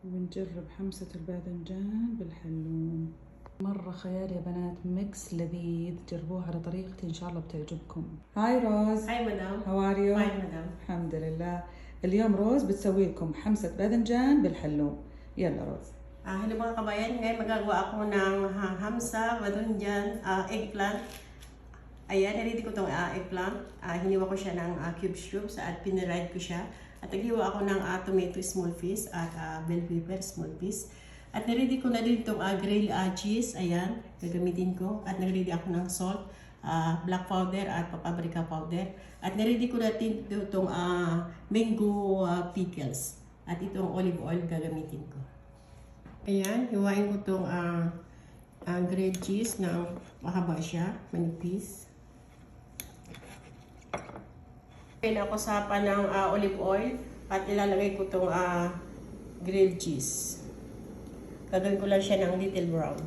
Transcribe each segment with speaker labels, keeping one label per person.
Speaker 1: ونجرب حمصة الباذنجان بالحلوم. مرة خيال يا بنات، ميكس لذيذ، جربوها على طريقتي إن شاء الله بتعجبكم. هاي روز.
Speaker 2: هاي مدام.
Speaker 1: How are you؟
Speaker 2: Fine مدام.
Speaker 1: الحمد لله. اليوم روز بتسوي لكم حمصة باذنجان بالحلوم. يلا روز.
Speaker 2: Hello mga kabayan, ngayon magagawa ako ng hamsa, badunjan, eggplant. Ayan, naliti ko itong eggplant. Hiniwa ko siya ng cubes at piniride ko siya. At naghiwa ako ng tomato small piece at bell pepper small piece. At naliti ko na din itong grilled cheese. Ayan, gagamitin ko. At naliti ako ng salt, black powder at paprika powder. At naliti ko na din itong mango pickles. At itong olive oil gagamitin ko. Ayan, hiwain ko itong grilled cheese na mahaba siya, manipis. Hiwain ako sa pan ng olive oil at ilalagay ko itong grilled cheese. Gagawin ko lang siya ng little brown.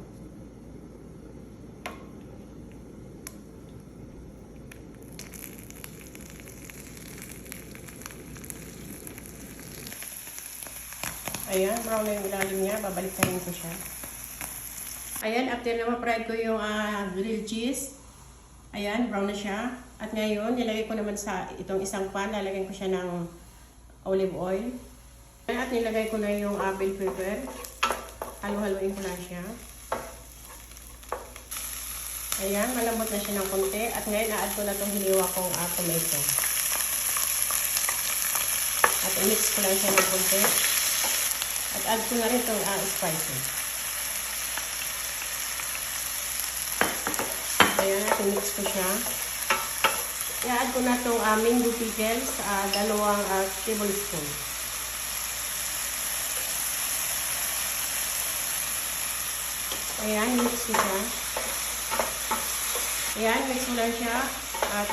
Speaker 2: Ayan, brown na yung ilalim niya. Babaliktarin ko siya. Ayan, after na ma-fry ko yung grilled cheese. Ayan, brown na siya. At ngayon, nilagay ko naman sa itong isang pan. Lalagyan ko siya ng olive oil. At nilagay ko na yung bell pepper. Halo-haloin ko na siya. Ayan, malambot na siya ng konti. At ngayon, na-add ko na itong hiniwa kong tomato. At i-mix ko lang siya ng konti. At add ko na rin itong spices. Ayan, at mix ko siya. I-add ko na itong mango pickles, 2 tablespoon. Ayan, mix ko siya. Ayan, mix ko lang siya. At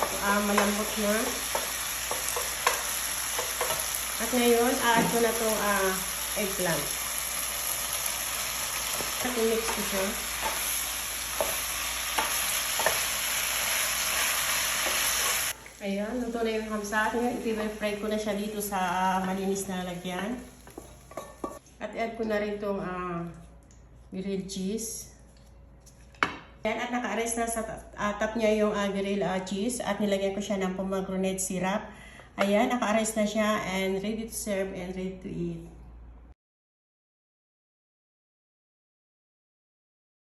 Speaker 2: malambot na. At ngayon, add ko na itong eggplant. At i-mix ko siya. Ayan, luto na yung hamsa. At ngayon, i-fry ko na siya dito sa malinis na lagyan. At i-add ko na rin itong grilled cheese. Ayan, at naka-arrest na sa top niya yung grilled cheese. At nilagyan ko siya ng pomegranate syrup. Ayan, naka-arrest na siya and ready to serve and ready to eat.